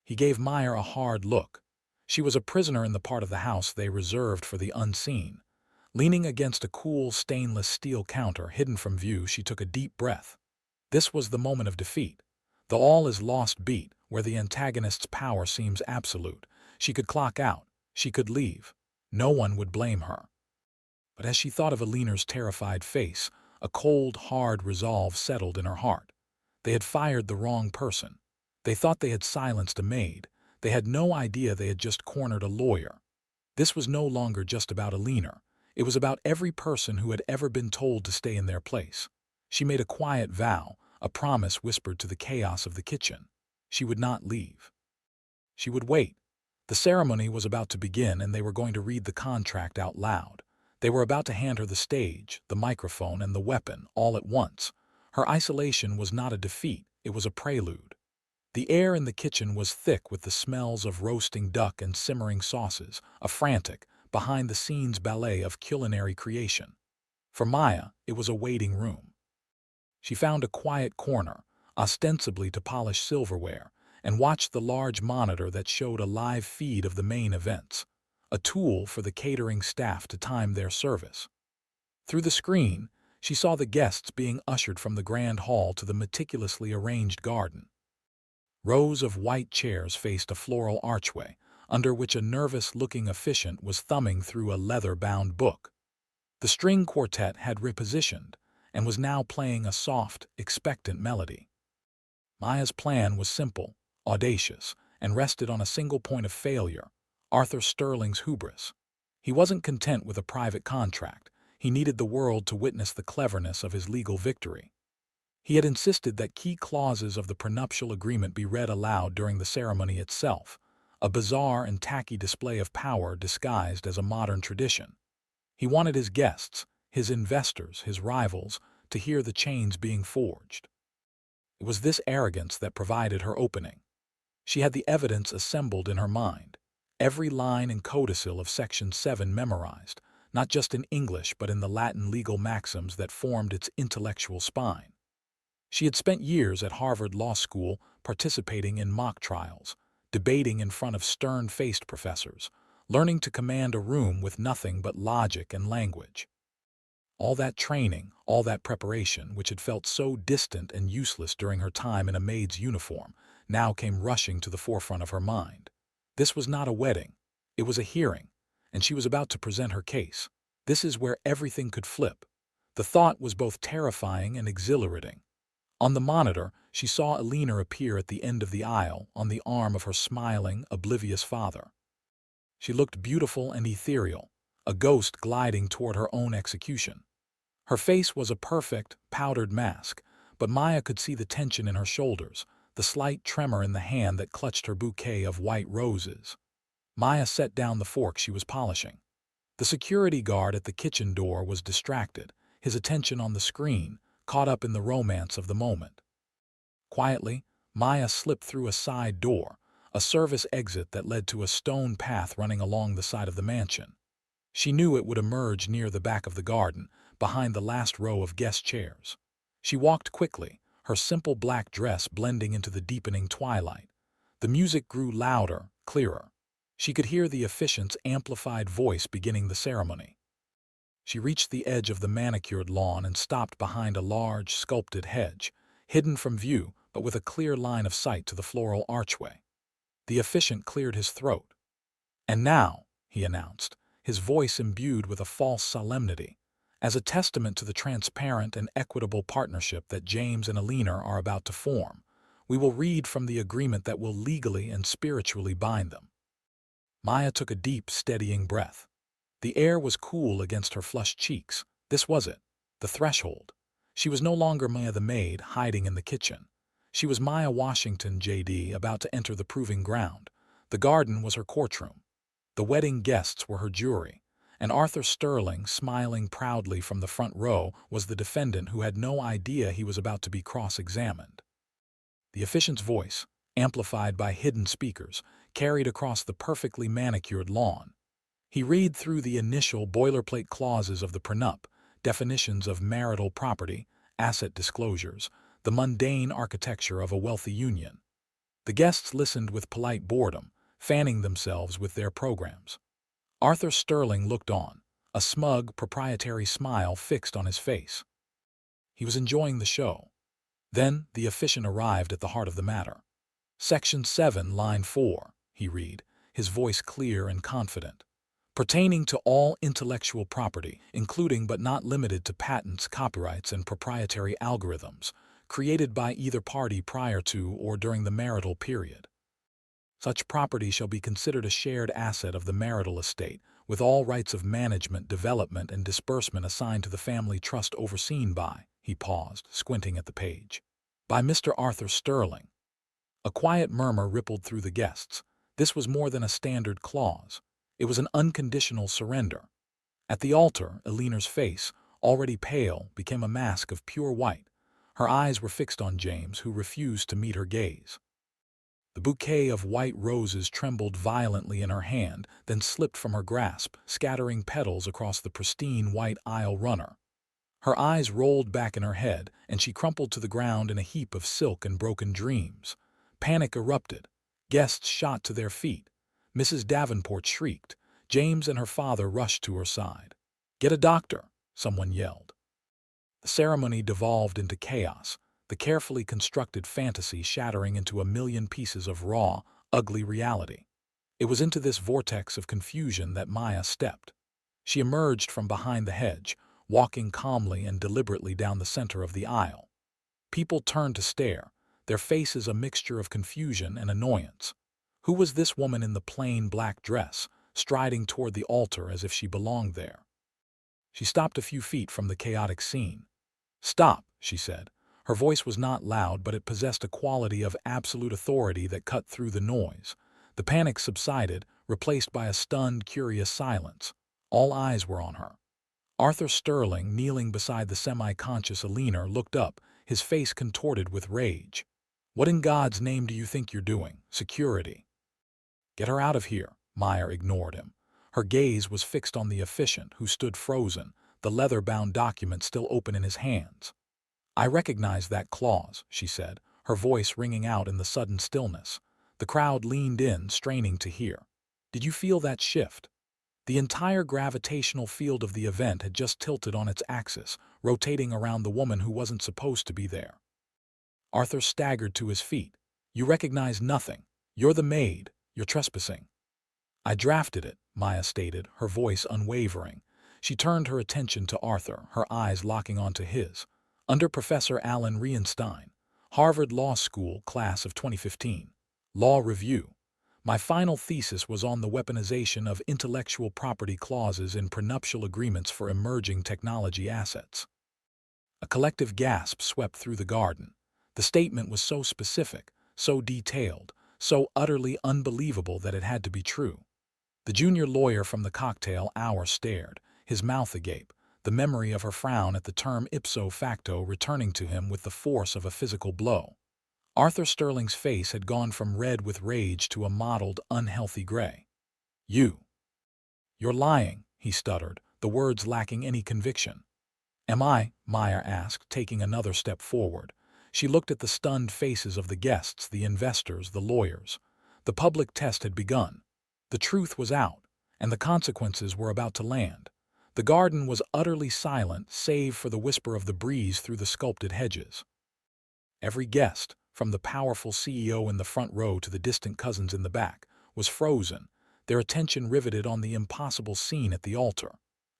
[SPEAKER 1] He gave Maya a hard look. She was a prisoner in the part of the house they reserved for the unseen. Leaning against a cool stainless steel counter hidden from view, she took a deep breath. This was the moment of defeat. The all-is-lost beat, where the antagonist's power seems absolute. She could clock out. She could leave. No one would blame her. But as she thought of Alina's terrified face, a cold, hard resolve settled in her heart. They had fired the wrong person. They thought they had silenced a maid. They had no idea they had just cornered a lawyer. This was no longer just about Alina. It was about every person who had ever been told to stay in their place. She made a quiet vow, a promise whispered to the chaos of the kitchen. She would not leave. She would wait. The ceremony was about to begin, and they were going to read the contract out loud. They were about to hand her the stage, the microphone, and the weapon, all at once. Her isolation was not a defeat, it was a prelude. The air in the kitchen was thick with the smells of roasting duck and simmering sauces, a frantic, behind-the-scenes ballet of culinary creation. For Maya, it was a waiting room. She found a quiet corner, ostensibly to polish silverware, and watched the large monitor that showed a live feed of the main events, a tool for the catering staff to time their service. Through the screen, she saw the guests being ushered from the grand hall to the meticulously arranged garden. Rows of white chairs faced a floral archway, under which a nervous-looking officiant was thumbing through a leather-bound book. The string quartet had repositioned, and was now playing a soft, expectant melody. Maya's plan was simple, audacious, and rested on a single point of failure: Arthur Sterling's hubris. He wasn't content with a private contract. He needed the world to witness the cleverness of his legal victory. He had insisted that key clauses of the prenuptial agreement be read aloud during the ceremony itself, a bizarre and tacky display of power disguised as a modern tradition. He wanted his guests, his investors, his rivals, to hear the chains being forged. It was this arrogance that provided her opening. She had the evidence assembled in her mind, every line and codicil of Section 7 memorized, not just in English but in the Latin legal maxims that formed its intellectual spine. She had spent years at Harvard Law School participating in mock trials, debating in front of stern-faced professors, learning to command a room with nothing but logic and language. All that training, all that preparation, which had felt so distant and useless during her time in a maid's uniform, now came rushing to the forefront of her mind. This was not a wedding. It was a hearing, and she was about to present her case. This is where everything could flip. The thought was both terrifying and exhilarating. On the monitor, she saw Alina appear at the end of the aisle on the arm of her smiling, oblivious father. She looked beautiful and ethereal, a ghost gliding toward her own execution. Her face was a perfect, powdered mask, but Maya could see the tension in her shoulders, the slight tremor in the hand that clutched her bouquet of white roses. Maya set down the fork she was polishing. The security guard at the kitchen door was distracted, his attention on the screen, caught up in the romance of the moment. Quietly, Maya slipped through a side door, a service exit that led to a stone path running along the side of the mansion. She knew it would emerge near the back of the garden, behind the last row of guest chairs. She walked quickly, her simple black dress blending into the deepening twilight. The music grew louder, clearer. She could hear the officiant's amplified voice beginning the ceremony. She reached the edge of the manicured lawn and stopped behind a large, sculpted hedge, hidden from view but with a clear line of sight to the floral archway. The officiant cleared his throat. "And now," he announced, his voice imbued with a false solemnity, "as a testament to the transparent and equitable partnership that James and Alina are about to form, we will read from the agreement that will legally and spiritually bind them." Maya took a deep, steadying breath. The air was cool against her flushed cheeks. This was it, the threshold. She was no longer Maya the maid hiding in the kitchen. She was Maya Washington, J.D., about to enter the proving ground. The garden was her courtroom. The wedding guests were her jury, and Arthur Sterling, smiling proudly from the front row, was the defendant who had no idea he was about to be cross-examined. The officiant's voice, amplified by hidden speakers, carried across the perfectly manicured lawn. He read through the initial boilerplate clauses of the prenup, definitions of marital property, asset disclosures, the mundane architecture of a wealthy union. The guests listened with polite boredom, fanning themselves with their programs. Arthur Sterling looked on, a smug, proprietary smile fixed on his face. He was enjoying the show. Then the officiant arrived at the heart of the matter. "Section 7, Line 4, he read, his voice clear and confident. "Pertaining to all intellectual property, including but not limited to patents, copyrights, and proprietary algorithms, created by either party prior to or during the marital period. Such property shall be considered a shared asset of the marital estate, with all rights of management, development, and disbursement assigned to the family trust overseen by," he paused, squinting at the page, "by Mr. Arthur Sterling." A quiet murmur rippled through the guests. This was more than a standard clause. It was an unconditional surrender. At the altar, Eleanor's face, already pale, became a mask of pure white. Her eyes were fixed on James, who refused to meet her gaze. The bouquet of white roses trembled violently in her hand, then slipped from her grasp, scattering petals across the pristine white aisle runner. Her eyes rolled back in her head, and she crumpled to the ground in a heap of silk and broken dreams. Panic erupted. Guests shot to their feet. Mrs. Davenport shrieked. James and her father rushed to her side. "Get a doctor," someone yelled. The ceremony devolved into chaos, the carefully constructed fantasy shattering into a million pieces of raw, ugly reality. It was into this vortex of confusion that Maya stepped. She emerged from behind the hedge, walking calmly and deliberately down the center of the aisle. People turned to stare, their faces a mixture of confusion and annoyance. Who was this woman in the plain black dress, striding toward the altar as if she belonged there? She stopped a few feet from the chaotic scene. "Stop," she said. Her voice was not loud, but it possessed a quality of absolute authority that cut through the noise. The panic subsided, replaced by a stunned, curious silence. All eyes were on her. Arthur Sterling, kneeling beside the semi-conscious Eleanor, looked up, his face contorted with rage. "What in God's name do you think you're doing? Security." "Get her out of here." Meyer ignored him. Her gaze was fixed on the officiant, who stood frozen, the leather-bound document still open in his hands. "I recognize that clause," she said, her voice ringing out in the sudden stillness. The crowd leaned in, straining to hear. Did you feel that shift? The entire gravitational field of the event had just tilted on its axis, rotating around the woman who wasn't supposed to be there. Arthur staggered to his feet. "You recognize nothing. You're the maid. You're trespassing." "I drafted it," Maya stated, her voice unwavering. She turned her attention to Arthur, her eyes locking onto his. "Under Professor Alan Reinstein, Harvard Law School, class of 2015. Law Review. My final thesis was on the weaponization of intellectual property clauses in prenuptial agreements for emerging technology assets." A collective gasp swept through the garden. The statement was so specific, so detailed, so utterly unbelievable that it had to be true. The junior lawyer from the cocktail hour stared, his mouth agape, the memory of her frown at the term ipso facto returning to him with the force of a physical blow. Arthur Sterling's face had gone from red with rage to a mottled, unhealthy gray. "You're lying," he stuttered, the words lacking any conviction. "Am I?" Meyer asked, taking another step forward. She looked at the stunned faces of the guests, the investors, the lawyers. The public test had begun. The truth was out, and the consequences were about to land. The garden was utterly silent, save for the whisper of the breeze through the sculpted hedges. Every guest, from the powerful CEO in the front row to the distant cousins in the back, was frozen, their attention riveted on the impossible scene at the altar.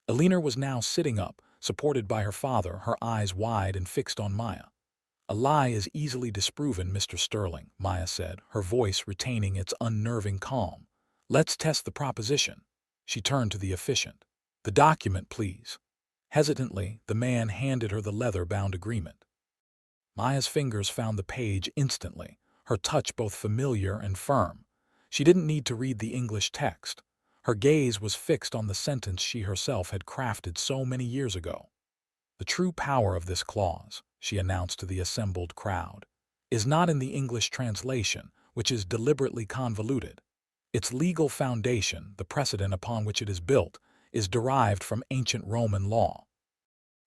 [SPEAKER 1] Eleanor was now sitting up, supported by her father, her eyes wide and fixed on Maya. "A lie is easily disproven, Mr. Sterling," Maya said, her voice retaining its unnerving calm. "Let's test the proposition." She turned to the officiant. "The document, please." Hesitantly, the man handed her the leather-bound agreement. Maya's fingers found the page instantly, her touch both familiar and firm. She didn't need to read the English text. Her gaze was fixed on the sentence she herself had crafted so many years ago. "The true power of this clause," she announced to the assembled crowd, "is not in the English translation, which is deliberately convoluted. Its legal foundation, the precedent upon which it is built, is derived from ancient Roman law."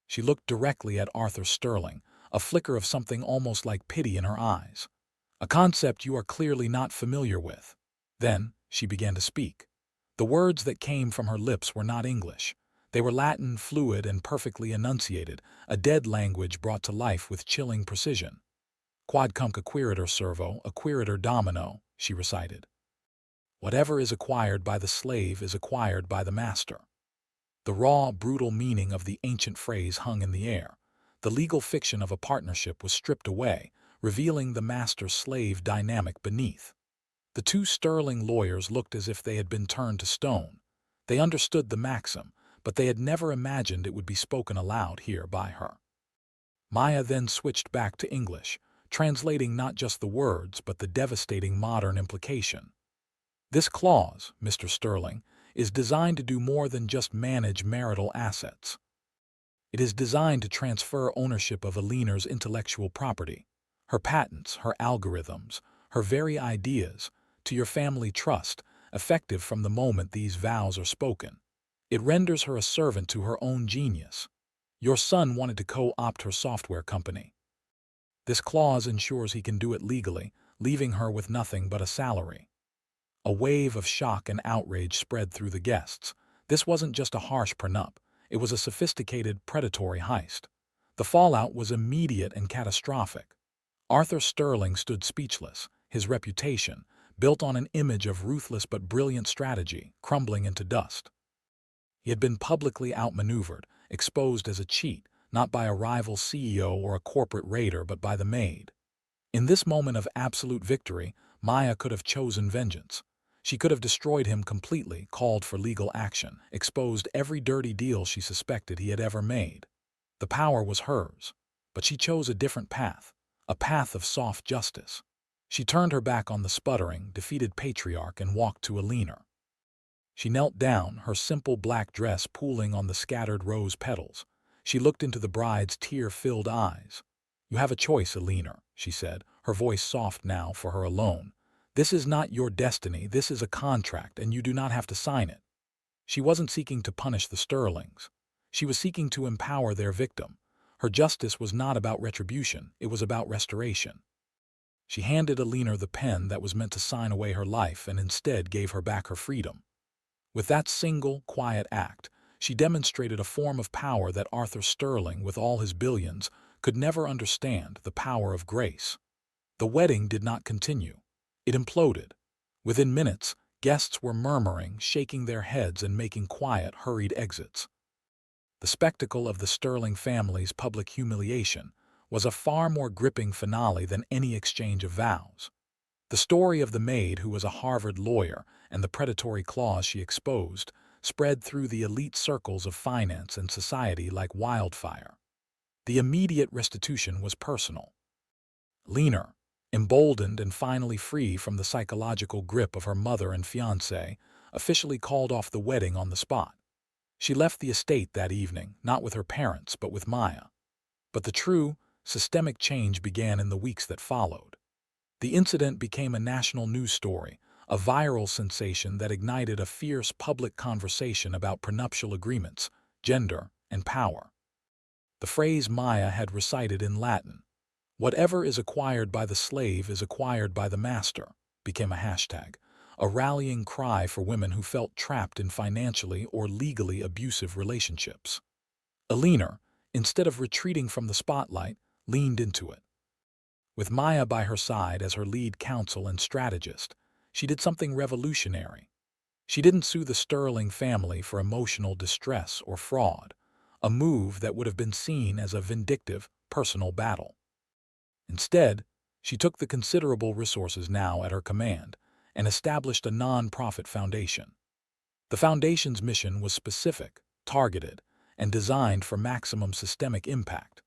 [SPEAKER 1] She looked directly at Arthur Sterling, a flicker of something almost like pity in her eyes. "A concept you are clearly not familiar with." Then she began to speak. The words that came from her lips were not English. They were Latin, fluid and perfectly enunciated, a dead language brought to life with chilling precision. "Quodcumque acquiritur servo, acquiritur domino," she recited. "Whatever is acquired by the slave is acquired by the master." The raw, brutal meaning of the ancient phrase hung in the air. The legal fiction of a partnership was stripped away, revealing the master-slave dynamic beneath. The two Sterling lawyers looked as if they had been turned to stone. They understood the maxim, but they had never imagined it would be spoken aloud here by her. Maya then switched back to English, translating not just the words but the devastating modern implication. This clause, Mr. Sterling, is designed to do more than just manage marital assets. It is designed to transfer ownership of Alina's intellectual property, her patents, her algorithms, her very ideas, to your family trust, effective from the moment these vows are spoken. It renders her a servant to her own genius. Your son wanted to co-opt her software company. This clause ensures he can do it legally, leaving her with nothing but a salary. A wave of shock and outrage spread through the guests. This wasn't just a harsh prenup, it was a sophisticated, predatory heist. The fallout was immediate and catastrophic. Arthur Sterling stood speechless, his reputation, built on an image of ruthless but brilliant strategy, crumbling into dust. He had been publicly outmaneuvered, exposed as a cheat, not by a rival CEO or a corporate raider but by the Maid. In this moment of absolute victory, Maya could have chosen vengeance. She could have destroyed him completely, called for legal action, exposed every dirty deal she suspected he had ever made. The power was hers, but she chose a different path, a path of soft justice. She turned her back on the sputtering, defeated patriarch and walked to Alina. She knelt down, her simple black dress pooling on the scattered rose petals. She looked into the bride's tear-filled eyes. "You have a choice, Alina," she said, her voice soft now for her alone. "This is not your destiny, this is a contract, and you do not have to sign it." She wasn't seeking to punish the Sterlings. She was seeking to empower their victim. Her justice was not about retribution, it was about restoration. She handed Alina the pen that was meant to sign away her life and instead gave her back her freedom. With that single, quiet act, she demonstrated a form of power that Arthur Sterling, with all his billions, could never understand: the power of grace. The wedding did not continue. It imploded. Within minutes, guests were murmuring, shaking their heads and making quiet, hurried exits. The spectacle of the Sterling family's public humiliation was a far more gripping finale than any exchange of vows. The story of the Maid, who was a Harvard lawyer, and the predatory clause she exposed, spread through the elite circles of finance and society like wildfire. The immediate restitution was personal. Alina, emboldened and finally free from the psychological grip of her mother and fiancé, officially called off the wedding on the spot. She left the estate that evening, not with her parents, but with Maya. But the true, systemic change began in the weeks that followed. The incident became a national news story, a viral sensation that ignited a fierce public conversation about prenuptial agreements, gender, and power. The phrase Maya had recited in Latin, "Whatever is acquired by the slave is acquired by the master," became a hashtag, a rallying cry for women who felt trapped in financially or legally abusive relationships. Alina, instead of retreating from the spotlight, leaned into it. With Maya by her side as her lead counsel and strategist, she did something revolutionary. She didn't sue the Sterling family for emotional distress or fraud, a move that would have been seen as a vindictive, personal battle. Instead, she took the considerable resources now at her command and established a non-profit foundation. The foundation's mission was specific, targeted, and designed for maximum systemic impact.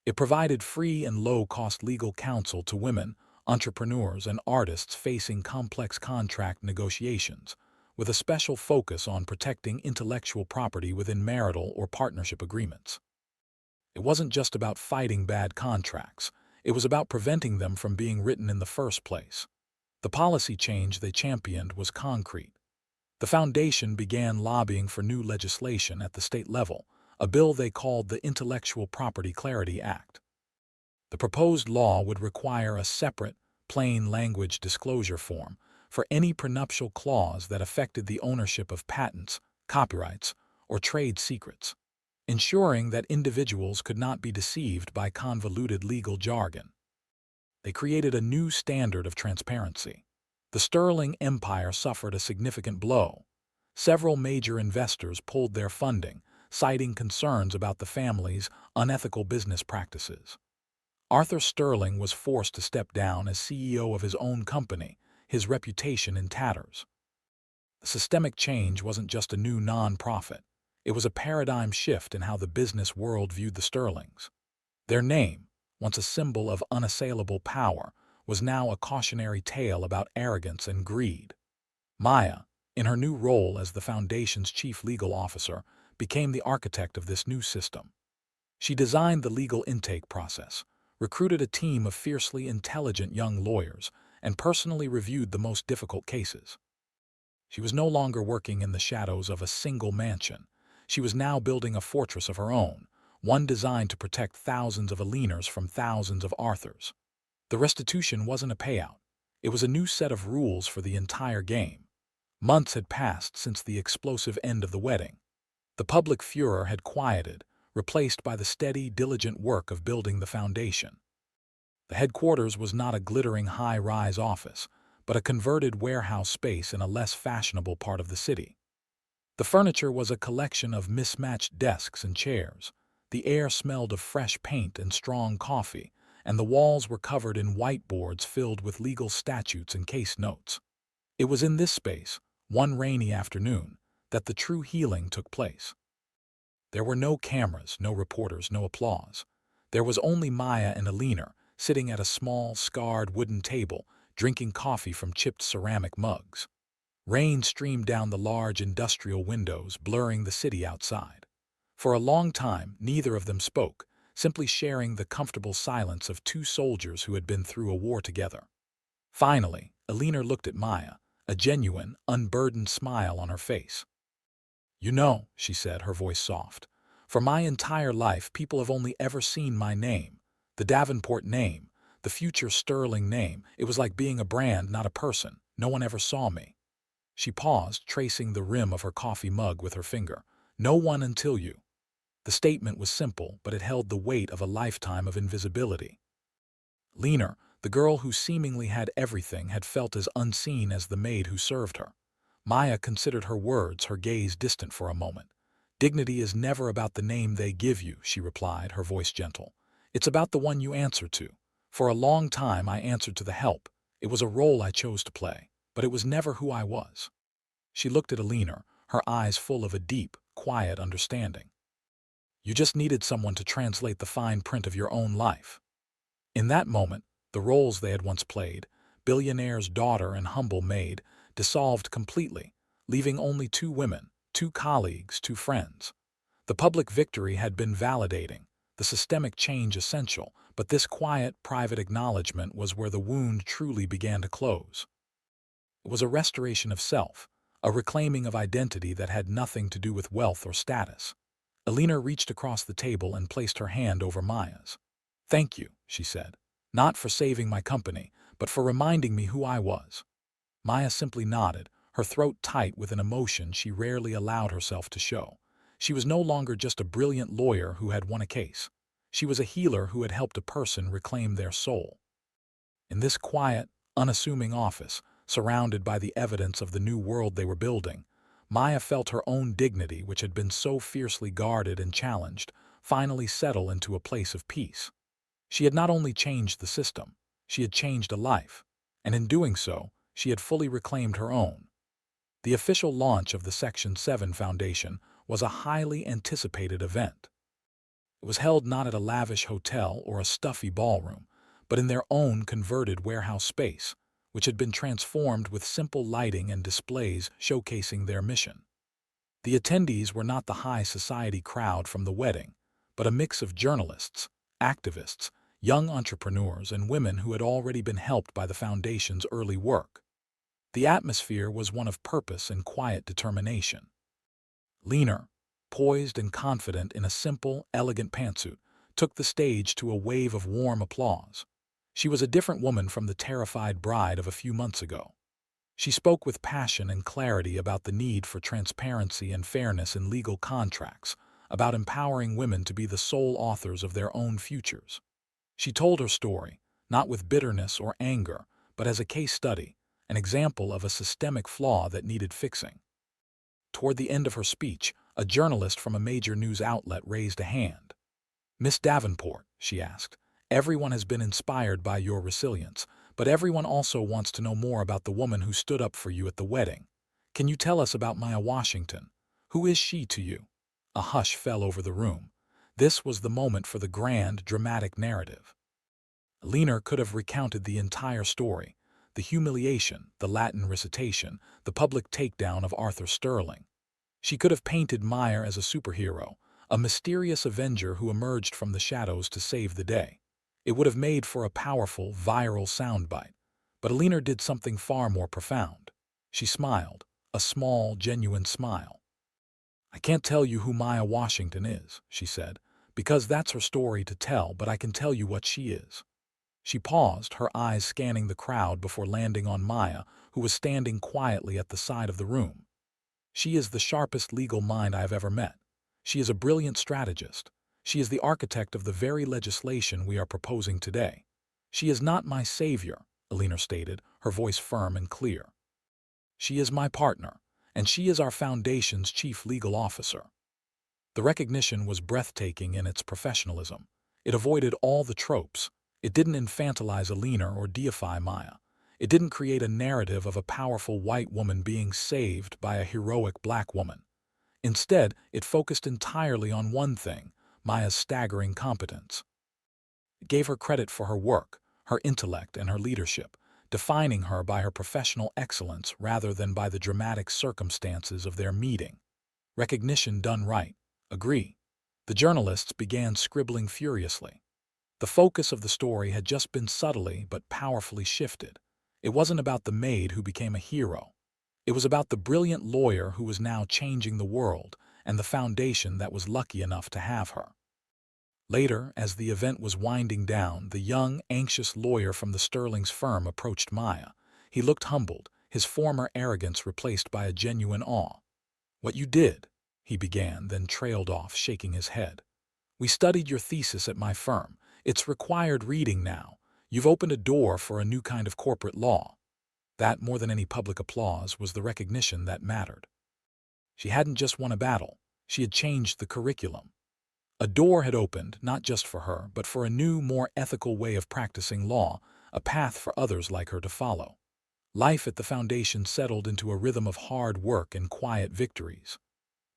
[SPEAKER 1] It provided free and low-cost legal counsel to women, entrepreneurs, and artists facing complex contract negotiations, with a special focus on protecting intellectual property within marital or partnership agreements. It wasn't just about fighting bad contracts, it was about preventing them from being written in the first place. The policy change they championed was concrete. The foundation began lobbying for new legislation at the state level, a bill they called the Intellectual Property Clarity Act. The proposed law would require a separate, plain language disclosure form for any prenuptial clause that affected the ownership of patents, copyrights, or trade secrets, ensuring that individuals could not be deceived by convoluted legal jargon. They created a new standard of transparency. The Sterling empire suffered a significant blow. Several major investors pulled their funding, citing concerns about the family's unethical business practices. Arthur Sterling was forced to step down as CEO of his own company, his reputation in tatters. Systemic change wasn't just a new non-profit. It was a paradigm shift in how the business world viewed the Sterlings. Their name, once a symbol of unassailable power, was now a cautionary tale about arrogance and greed. Maya, in her new role as the Foundation's chief legal officer, became the architect of this new system. She designed the legal intake process, recruited a team of fiercely intelligent young lawyers, and personally reviewed the most difficult cases. She was no longer working in the shadows of a single mansion. She was now building a fortress of her own, one designed to protect thousands of Aliners from thousands of Arthurs. The restitution wasn't a payout. It was a new set of rules for the entire game. Months had passed since the explosive end of the wedding. The public furor had quieted, replaced by the steady, diligent work of building the foundation. The headquarters was not a glittering high-rise office, but a converted warehouse space in a less fashionable part of the city. The furniture was a collection of mismatched desks and chairs. The air smelled of fresh paint and strong coffee, and the walls were covered in whiteboards filled with legal statutes and case notes. It was in this space, one rainy afternoon, that the true healing took place. There were no cameras, no reporters, no applause. There was only Maya and Alina, sitting at a small, scarred wooden table, drinking coffee from chipped ceramic mugs. Rain streamed down the large industrial windows, blurring the city outside. For a long time, neither of them spoke, simply sharing the comfortable silence of two soldiers who had been through a war together. Finally, Alina looked at Maya, a genuine, unburdened smile on her face. "You know," she said, her voice soft, "for my entire life people have only ever seen my name, the Davenport name, the future Sterling name. It was like being a brand, not a person. No one ever saw me." She paused, tracing the rim of her coffee mug with her finger. "No one until you." The statement was simple, but it held the weight of a lifetime of invisibility. Lena, the girl who seemingly had everything, had felt as unseen as the maid who served her. Maya considered her words, her gaze distant for a moment. "Dignity is never about the name they give you," she replied, her voice gentle. "It's about the one you answer to. For a long time I answered to the help. It was a role I chose to play, but it was never who I was." She looked at Alina, her eyes full of a deep, quiet understanding. "You just needed someone to translate the fine print of your own life." In that moment, the roles they had once played, billionaire's daughter and humble maid, dissolved completely, leaving only two women, two colleagues, two friends. The public victory had been validating, the systemic change essential, but this quiet, private acknowledgement was where the wound truly began to close. It was a restoration of self, a reclaiming of identity that had nothing to do with wealth or status. Alina reached across the table and placed her hand over Maya's. "Thank you," she said, "not for saving my company, but for reminding me who I was." Maya simply nodded, her throat tight with an emotion she rarely allowed herself to show. She was no longer just a brilliant lawyer who had won a case. She was a healer who had helped a person reclaim their soul. In this quiet, unassuming office, surrounded by the evidence of the new world they were building, Maya felt her own dignity, which had been so fiercely guarded and challenged, finally settle into a place of peace. She had not only changed the system, she had changed a life, and in doing so, she had fully reclaimed her own. The official launch of the Section 7 Foundation was a highly anticipated event. It was held not at a lavish hotel or a stuffy ballroom, but in their own converted warehouse space, which had been transformed with simple lighting and displays showcasing their mission. The attendees were not the high society crowd from the wedding, but a mix of journalists, activists, young entrepreneurs, and women who had already been helped by the Foundation's early work. The atmosphere was one of purpose and quiet determination. Lena, poised and confident in a simple, elegant pantsuit, took the stage to a wave of warm applause. She was a different woman from the terrified bride of a few months ago. She spoke with passion and clarity about the need for transparency and fairness in legal contracts, about empowering women to be the sole authors of their own futures. She told her story, not with bitterness or anger, but as a case study, an example of a systemic flaw that needed fixing. Toward the end of her speech, a journalist from a major news outlet raised a hand. "Miss Davenport," she asked, "everyone has been inspired by your resilience, but everyone also wants to know more about the woman who stood up for you at the wedding. Can you tell us about Maya Washington? Who is she to you?" A hush fell over the room. This was the moment for the grand, dramatic narrative. Leaner could have recounted the entire story: the humiliation, the Latin recitation, the public takedown of Arthur Sterling. She could have painted Maya as a superhero, a mysterious avenger who emerged from the shadows to save the day. It would have made for a powerful, viral soundbite. But Alina did something far more profound. She smiled, a small, genuine smile. "I can't tell you who Maya Washington is," she said, "because that's her story to tell, but I can tell you what she is." She paused, her eyes scanning the crowd before landing on Maya, who was standing quietly at the side of the room. "She is the sharpest legal mind I have ever met. She is a brilliant strategist. She is the architect of the very legislation we are proposing today. She is not my savior," Alina stated, her voice firm and clear. "She is my partner, and she is our foundation's chief legal officer." The recognition was breathtaking in its professionalism. It avoided all the tropes. It didn't infantilize Alina or deify Maya. It didn't create a narrative of a powerful white woman being saved by a heroic black woman. Instead, it focused entirely on one thing: Maya's staggering competence. It gave her credit for her work, her intellect, and her leadership, defining her by her professional excellence rather than by the dramatic circumstances of their meeting. Recognition done right. Agree. The journalists began scribbling furiously. The focus of the story had just been subtly but powerfully shifted. It wasn't about the maid who became a hero. It was about the brilliant lawyer who was now changing the world, and the foundation that was lucky enough to have her. Later, as the event was winding down, the young, anxious lawyer from the Sterling's firm approached Maya. He looked humbled, his former arrogance replaced by a genuine awe. "What you did," he began, then trailed off, shaking his head. "We studied your thesis at my firm. It's required reading now. You've opened a door for a new kind of corporate law." That, more than any public applause, was the recognition that mattered. She hadn't just won a battle. She had changed the curriculum. A door had opened, not just for her, but for a new, more ethical way of practicing law, a path for others like her to follow. Life at the foundation settled into a rhythm of hard work and quiet victories.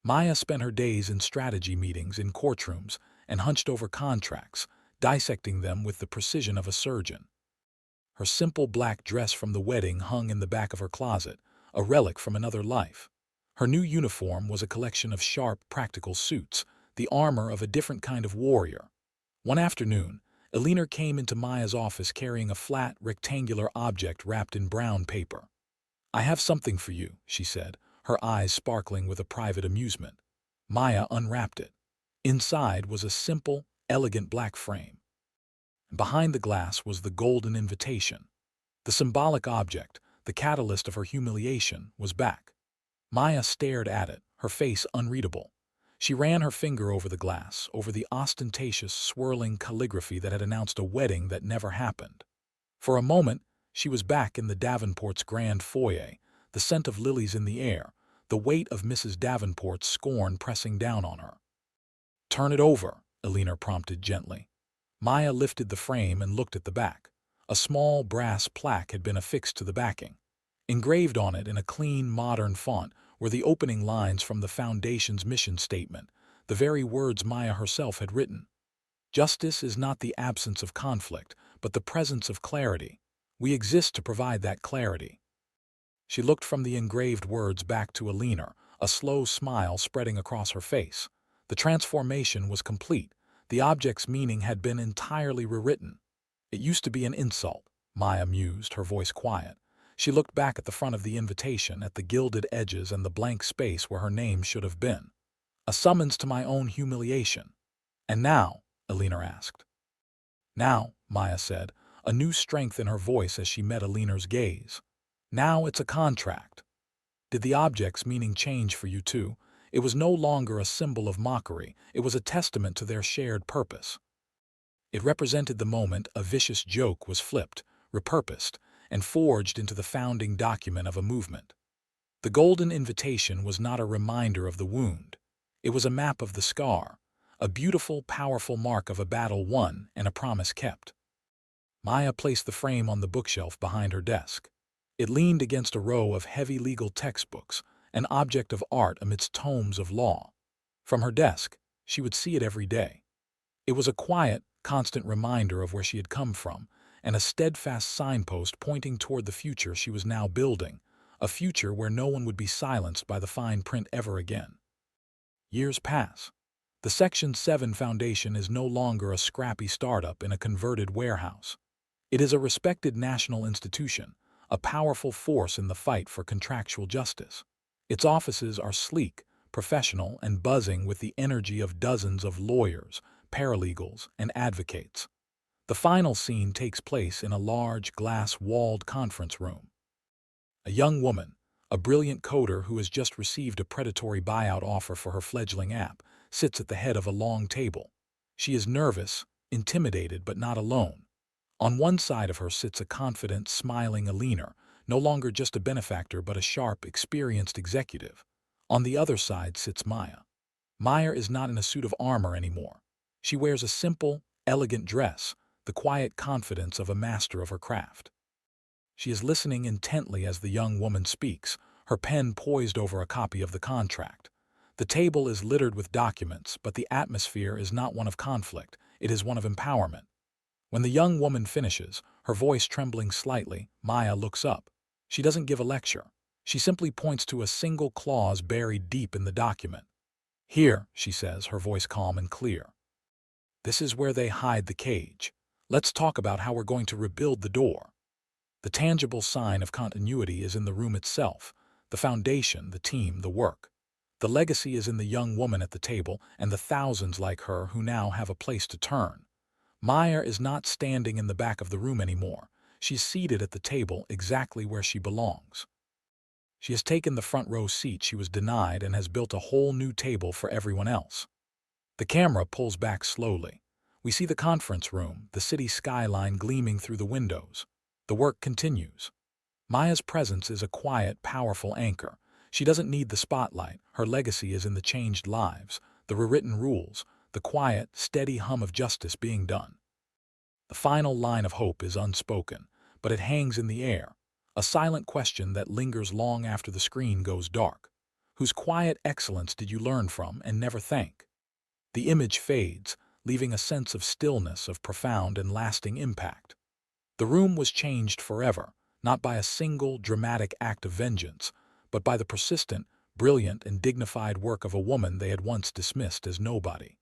[SPEAKER 1] Maya spent her days in strategy meetings in courtrooms and hunched over contracts, dissecting them with the precision of a surgeon. Her simple black dress from the wedding hung in the back of her closet, a relic from another life. Her new uniform was a collection of sharp, practical suits, the armor of a different kind of warrior. One afternoon, Alina came into Maya's office carrying a flat, rectangular object wrapped in brown paper. "I have something for you," she said, her eyes sparkling with a private amusement. Maya unwrapped it. Inside was a simple, elegant black frame. Behind the glass was the golden invitation. The symbolic object, the catalyst of her humiliation, was back. Maya stared at it, her face unreadable. She ran her finger over the glass, over the ostentatious, swirling calligraphy that had announced a wedding that never happened. For a moment, she was back in the Davenports' grand foyer, the scent of lilies in the air, the weight of Mrs. Davenport's scorn pressing down on her. "Turn it over," Alina prompted gently. Maya lifted the frame and looked at the back. A small brass plaque had been affixed to the backing. Engraved on it in a clean, modern font were the opening lines from the Foundation's mission statement, the very words Maya herself had written. "Justice is not the absence of conflict, but the presence of clarity. We exist to provide that clarity." She looked from the engraved words back to Alina, a slow smile spreading across her face. The transformation was complete. The object's meaning had been entirely rewritten. "It used to be an insult," Maya mused, her voice quiet. She looked back at the front of the invitation, at the gilded edges and the blank space where her name should have been. "A summons to my own humiliation." "And now?" Alina asked. "Now," Maya said, a new strength in her voice as she met Alina's gaze. "Now it's a contract." "Did the object's meaning change for you too?" It was no longer a symbol of mockery. It was a testament to their shared purpose. It represented the moment a vicious joke was flipped, repurposed, and forged into the founding document of a movement. The golden invitation was not a reminder of the wound. It was a map of the scar, a beautiful, powerful mark of a battle won and a promise kept. Maya placed the frame on the bookshelf behind her desk. It leaned against a row of heavy legal textbooks, an object of art amidst tomes of law. From her desk, she would see it every day. It was a quiet, constant reminder of where she had come from, and a steadfast signpost pointing toward the future she was now building, a future where no one would be silenced by the fine print ever again. Years pass. The Section 7 Foundation is no longer a scrappy startup in a converted warehouse. It is a respected national institution, a powerful force in the fight for contractual justice. Its offices are sleek, professional, and buzzing with the energy of dozens of lawyers, paralegals, and advocates. The final scene takes place in a large, glass-walled conference room. A young woman, a brilliant coder who has just received a predatory buyout offer for her fledgling app, sits at the head of a long table. She is nervous, intimidated, but not alone. On one side of her sits a confident, smiling Alina, no longer just a benefactor but a sharp, experienced executive. On the other side sits Maya. Maya is not in a suit of armor anymore. She wears a simple, elegant dress, the quiet confidence of a master of her craft. She is listening intently as the young woman speaks, her pen poised over a copy of the contract. The table is littered with documents, but the atmosphere is not one of conflict, it is one of empowerment. When the young woman finishes, her voice trembling slightly, Maya looks up. She doesn't give a lecture. She simply points to a single clause buried deep in the document. "Here," she says, her voice calm and clear. "This is where they hide the cage. Let's talk about how we're going to rebuild the door." The tangible sign of continuity is in the room itself, the foundation, the team, the work. The legacy is in the young woman at the table and the thousands like her who now have a place to turn. Maya is not standing in the back of the room anymore. She's seated at the table exactly where she belongs. She has taken the front row seat she was denied and has built a whole new table for everyone else. The camera pulls back slowly. We see the conference room, the city skyline gleaming through the windows. The work continues. Maya's presence is a quiet, powerful anchor. She doesn't need the spotlight. Her legacy is in the changed lives, the rewritten rules, the quiet, steady hum of justice being done. The final line of hope is unspoken, but it hangs in the air, a silent question that lingers long after the screen goes dark. Whose quiet excellence did you learn from and never thank? The image fades, leaving a sense of stillness, of profound and lasting impact. The room was changed forever, not by a single dramatic act of vengeance, but by the persistent, brilliant, and dignified work of a woman they had once dismissed as nobody.